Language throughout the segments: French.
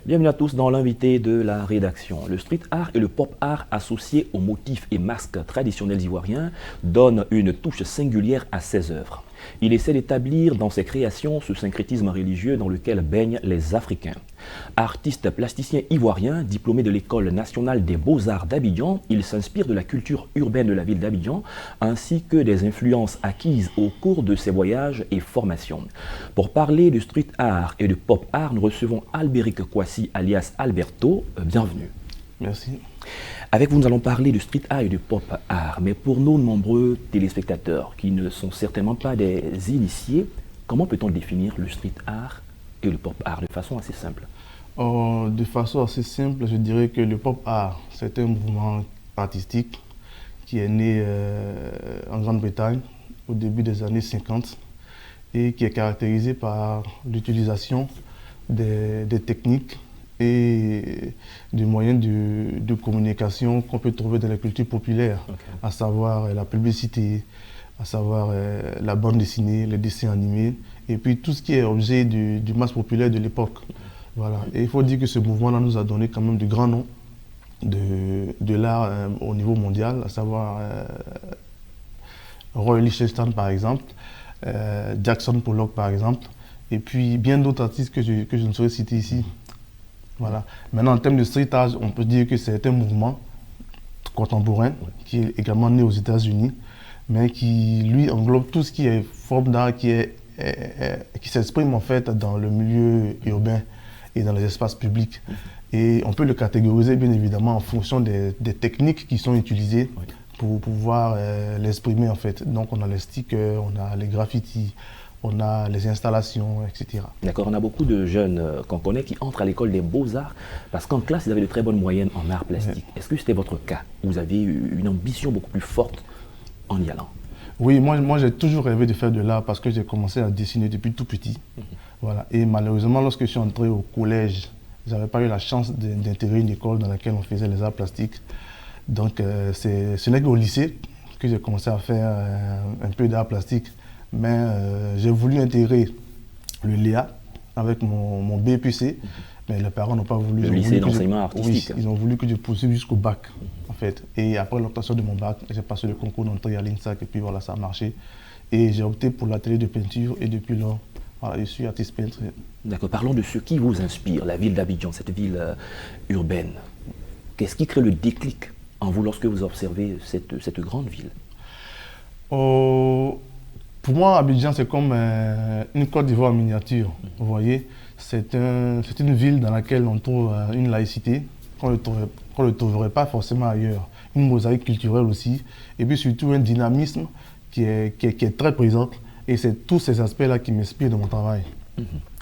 Bienvenue à tous dans l'invité de la rédaction. Le street art et le pop art associés aux motifs et masques traditionnels ivoiriens donnent une touche singulière à ses œuvres. Il essaie d'établir dans ses créations ce syncrétisme religieux dans lequel baignent les Africains. Artiste plasticien ivoirien, diplômé de l'École nationale des beaux-arts d'Abidjan, il s'inspire de la culture urbaine de la ville d'Abidjan ainsi que des influences acquises au cours de ses voyages et formations. Pour parler de street art et de pop art, nous recevons Albéric Kwasi alias Alberto. Bienvenue. Merci. Avec vous, nous allons parler de street art et de pop art. Mais pour nos nombreux téléspectateurs qui ne sont certainement pas des initiés, comment peut-on définir le street art et le pop art de façon assez simple? De façon assez simple, je dirais que le pop art, c'est un mouvement artistique qui est né en Grande-Bretagne au début des années 50 et qui est caractérisé par l'utilisation des techniques et des moyens de communication qu'on peut trouver dans la culture populaire, à savoir la publicité, à savoir la bande dessinée, les dessins animés, et puis tout ce qui est objet du masse populaire de l'époque. Voilà. Et il faut dire que ce mouvement-là nous a donné quand même de grands noms de l'art au niveau mondial, à savoir Roy Lichtenstein par exemple, Jackson Pollock par exemple, et puis bien d'autres artistes que je ne saurais citer ici. Voilà. Maintenant, en termes de street art, on peut dire que c'est un mouvement contemporain qui est également né aux États-Unis, mais qui, lui, englobe tout ce qui est forme d'art qui s'exprime en fait dans le milieu urbain et dans les espaces publics. Et on peut le catégoriser, bien évidemment, en fonction des techniques qui sont utilisées pour pouvoir l'exprimer, en fait. Donc, on a les stickers, on a les graffitis, on a les installations, etc. D'accord, on a beaucoup de jeunes qu'on connaît qui entrent à l'école des beaux-arts parce qu'en classe, ils avaient de très bonnes moyennes en arts plastiques. Est-ce que c'était votre cas? Vous avez eu une ambition beaucoup plus forte en y allant? Oui, moi j'ai toujours rêvé de faire de l'art parce que j'ai commencé à dessiner depuis tout petit. Voilà. Et malheureusement, lorsque je suis entré au collège, je n'avais pas eu la chance d'intégrer une école dans laquelle on faisait les arts plastiques. Donc ce n'est qu'au lycée que j'ai commencé à faire un peu d'art plastique. Mais j'ai voulu intégrer le Léa avec mon BPC, mais les parents n'ont pas voulu. Le lycée d'enseignement artistique. Oui, ils ont voulu que je poursuive jusqu'au bac, en fait. Et après l'obtention de mon bac, j'ai passé le concours d'entrée à l'INSAC et puis voilà, ça a marché. Et j'ai opté pour l'atelier de peinture et depuis là, voilà, je suis artiste peintre. D'accord, parlons de ce qui vous inspire, la ville d'Abidjan, cette ville urbaine. Qu'est-ce qui crée le déclic en vous lorsque vous observez cette grande ville? Pour moi, Abidjan, c'est comme une Côte d'Ivoire en miniature. Vous voyez, c'est une ville dans laquelle on trouve une laïcité qu'on ne trouverait pas forcément ailleurs. Une mosaïque culturelle aussi, et puis surtout un dynamisme qui est très présent. Et c'est tous ces aspects-là qui m'inspirent dans mon travail.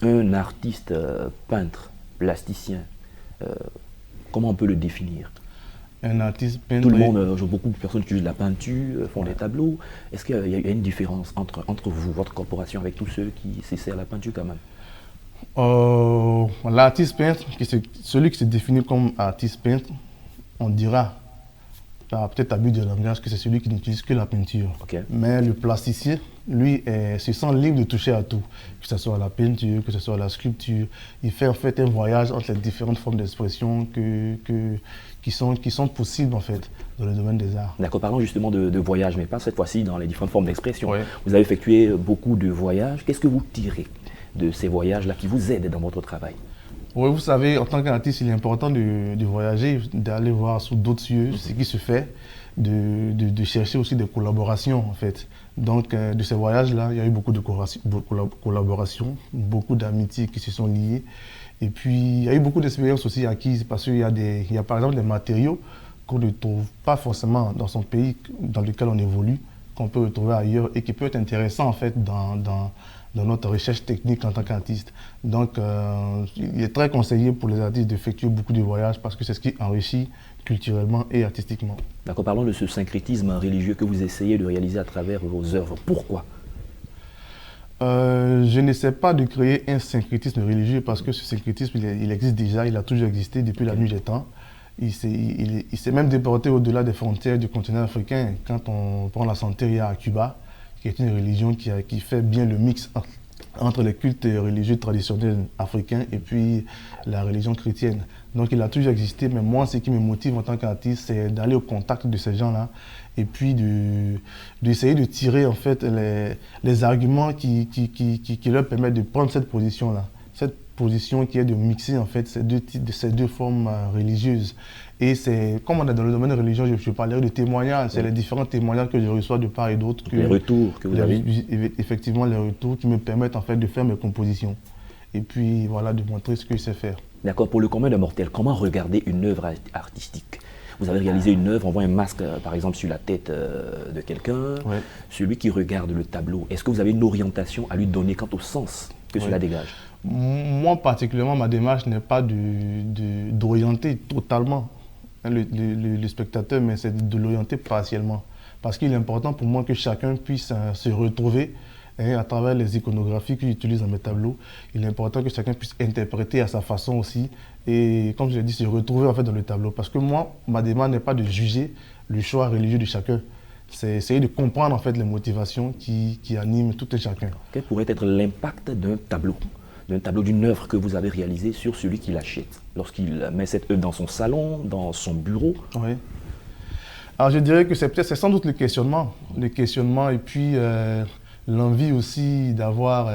Un artiste peintre, plasticien, comment on peut le définir? Un artiste peintre. Tout le monde, beaucoup de personnes qui utilisent la peinture, font des tableaux. Est-ce qu'il y a une différence entre vous, votre corporation, avec tous ceux qui s'essaient à la peinture quand même? L'artiste peintre, celui qui se définit comme artiste peintre, on dira, peut-être abus de langage, que c'est celui qui n'utilise que la peinture. Mais le plasticien, lui, se sent libre de toucher à tout, que ce soit la peinture, que ce soit la sculpture. Il fait en fait un voyage entre les différentes formes d'expression qui sont possibles en fait dans le domaine des arts. D'accord, parlons justement de voyage, mais pas cette fois-ci dans les différentes formes d'expression. Vous avez effectué beaucoup de voyages. Qu'est-ce que vous tirez de ces voyages-là qui vous aident dans votre travail? Oui, vous savez, en tant qu'artiste, il est important de voyager, d'aller voir sous d'autres cieux ce qui se fait, de chercher aussi des collaborations en fait. Donc de ces voyages-là, il y a eu beaucoup de collaborations, beaucoup d'amitiés qui se sont liées. Et puis il y a eu beaucoup d'expériences aussi acquises parce qu'il y a par exemple des matériaux qu'on ne trouve pas forcément dans son pays dans lequel on évolue, qu'on peut retrouver ailleurs et qui peut être intéressant en fait dans notre recherche technique en tant qu'artiste. Donc, il est très conseillé pour les artistes d'effectuer beaucoup de voyages parce que c'est ce qui enrichit culturellement et artistiquement. D'accord, parlons de ce syncrétisme religieux que vous essayez de réaliser à travers vos œuvres. Pourquoi? Je n'essaie pas de créer un syncrétisme religieux parce que ce syncrétisme, il existe déjà, il a toujours existé depuis la nuit des temps. Il s'est même déporté au-delà des frontières du continent africain. Quand on prend la santeria à Cuba, qui est une religion qui fait bien le mix entre les cultes religieux traditionnels africains et puis la religion chrétienne. Donc il a toujours existé, mais moi, ce qui me motive en tant qu'artiste, c'est d'aller au contact de ces gens-là et puis d'essayer de tirer en fait les arguments qui leur permettent de prendre cette position-là. Cette position qui est de mixer en fait ces deux formes religieuses. Et c'est, comme on est dans le domaine religieux, je parlerai de témoignages, c'est les différents témoignages que je reçois de part et d'autre. Les retours que vous avez. Effectivement, les retours qui me permettent en fait de faire mes compositions. Et puis voilà, de montrer ce que je sais faire. D'accord, pour le commun des mortels, comment regarder une œuvre artistique? Vous avez réalisé une œuvre, on voit un masque par exemple sur la tête de quelqu'un, Ouais. celui qui regarde le tableau. Est-ce que vous avez une orientation à lui donner quant au sens que cela dégage? Moi particulièrement, ma démarche n'est pas d'orienter totalement le spectateur, mais c'est de l'orienter partiellement. Parce qu'il est important pour moi que chacun puisse se retrouver à travers les iconographies que j'utilise dans mes tableaux. Il est important que chacun puisse interpréter à sa façon aussi. Et comme je l'ai dit, se retrouver en fait dans le tableau. Parce que moi, ma démarche n'est pas de juger le choix religieux de chacun. C'est essayer de comprendre en fait les motivations qui animent tout un chacun. Quel pourrait être l'impact d'un tableau, d'une œuvre que vous avez réalisée sur celui qui l'achète, lorsqu'il met cette œuvre dans son salon, dans son bureau? Oui. Alors je dirais que c'est sans doute le questionnement et puis l'envie aussi d'avoir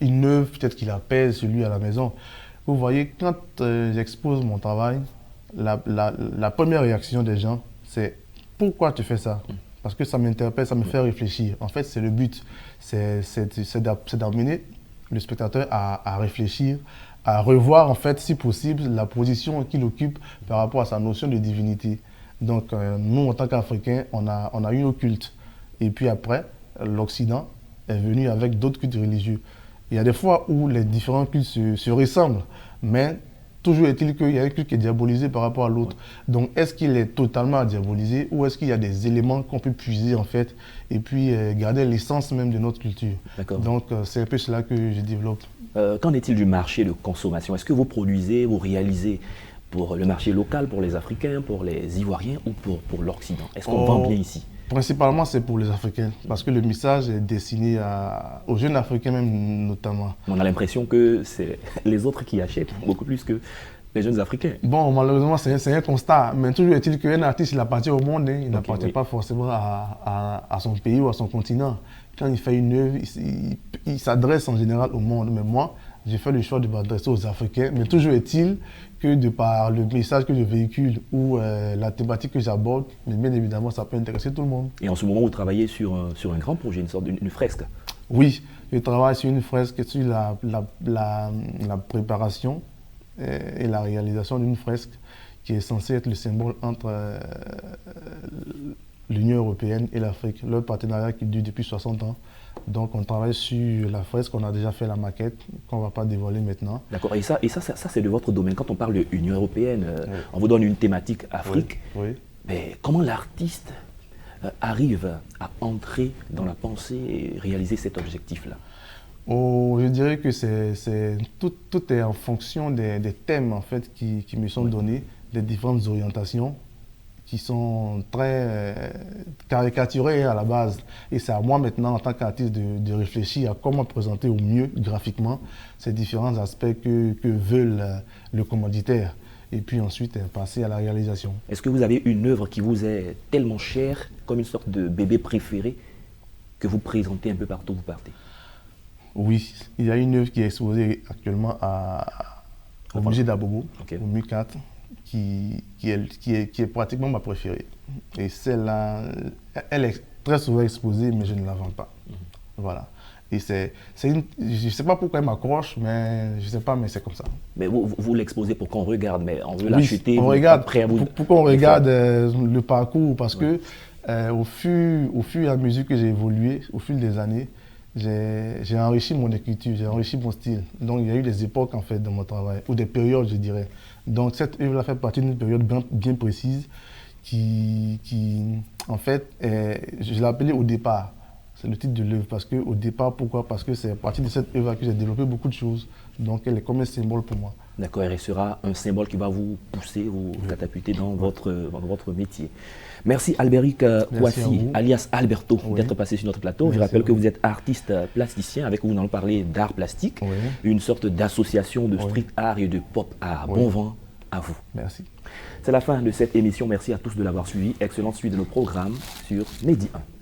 une œuvre peut-être qui apaise celui à la maison. Vous voyez, quand j'expose mon travail, la première réaction des gens, c'est « Pourquoi tu fais ça ?» Parce que ça m'interpelle, ça me fait réfléchir. En fait, c'est le but, c'est d'amener le spectateur à réfléchir, à revoir en fait, si possible, la position qu'il occupe par rapport à sa notion de divinité. Donc nous, en tant qu'Africains, on a eu nos cultes. Et puis après, l'Occident est venu avec d'autres cultes religieux. Il y a des fois où les différents cultes se ressemblent, mais toujours est-il qu'il y a un culte qui est diabolisé par rapport à l'autre. Donc est-ce qu'il est totalement diabolisé ou est-ce qu'il y a des éléments qu'on peut puiser en fait et puis garder l'essence même de notre culture. Donc c'est un peu cela que je développe. Qu'en est-il du marché de consommation? Est-ce que vous produisez, vous réalisez pour le marché local, pour les Africains, pour les Ivoiriens ou pour l'Occident? Est-ce qu'on vend bien ici? Principalement, c'est pour les Africains, parce que le message est destiné aux jeunes Africains même notamment. On a l'impression que c'est les autres qui achètent beaucoup plus que les jeunes Africains. Bon, malheureusement, c'est un constat, mais toujours est-il qu'un artiste, il appartient au monde, il n'appartient pas forcément à son pays ou à son continent. Quand il fait une œuvre, il s'adresse en général au monde, mais moi, j'ai fait le choix de m'adresser aux Africains, mais toujours est-il que de par le message que je véhicule ou la thématique que j'aborde, mais bien évidemment, ça peut intéresser tout le monde. Et en ce moment, vous travaillez sur un grand projet, une sorte d'une fresque? Oui, je travaille sur une fresque, sur la préparation et la réalisation d'une fresque qui est censée être le symbole entre l'Union européenne et l'Afrique. Leur partenariat qui dure depuis 60 ans. Donc on travaille sur la fresque, on a déjà fait la maquette qu'on ne va pas dévoiler maintenant. D'accord, et ça c'est de votre domaine. Quand on parle de l'Union européenne, on vous donne une thématique Afrique. Oui. Mais comment l'artiste arrive à entrer dans la pensée et réaliser cet objectif-là? Je dirais que tout est en fonction des thèmes en fait, qui me sont donnés, des différentes orientations qui sont très caricaturées à la base. Et c'est à moi maintenant, en tant qu'artiste, de réfléchir à comment présenter au mieux, graphiquement, ces différents aspects que veut le commanditaire. Et puis ensuite, passer à la réalisation. Est-ce que vous avez une œuvre qui vous est tellement chère, comme une sorte de bébé préféré, que vous présentez un peu partout où vous partez? Oui, il y a une œuvre qui est exposée actuellement au musée d'Abobo, au MUCAT, qui est pratiquement ma préférée. Et celle-là, elle est très souvent exposée, mais je ne la vends pas. Voilà. Et je ne sais pas pourquoi elle m'accroche, mais je ne sais pas, mais c'est comme ça. Mais vous l'exposez pour qu'on regarde, mais on veut l'acheter. On regarde, pour qu'on regarde le parcours, parce que au fur et à mesure que j'ai évolué, au fil des années, j'ai enrichi mon écriture, j'ai enrichi mon style. Donc il y a eu des époques en fait dans mon travail, ou des périodes je dirais. Donc cette œuvre-là fait partie d'une période bien précise qui en fait, je l'ai appelée Au départ. C'est le titre de l'œuvre parce que au départ, pourquoi? Parce que c'est à partir de cette œuvre que j'ai développé beaucoup de choses. Donc elle est comme un symbole pour moi. D'accord, et sera un symbole qui va vous pousser, vous catapulter dans votre métier. Merci Albéric Kouassi, alias Alberto, d'être passé sur notre plateau. Je rappelle que vous êtes artiste plasticien, avec vous nous allons parler d'art plastique, une sorte d'association de street art et de pop art. Bon vent à vous. Merci. C'est la fin de cette émission. Merci à tous de l'avoir suivi. Excellente suite de nos programmes sur Medi 1.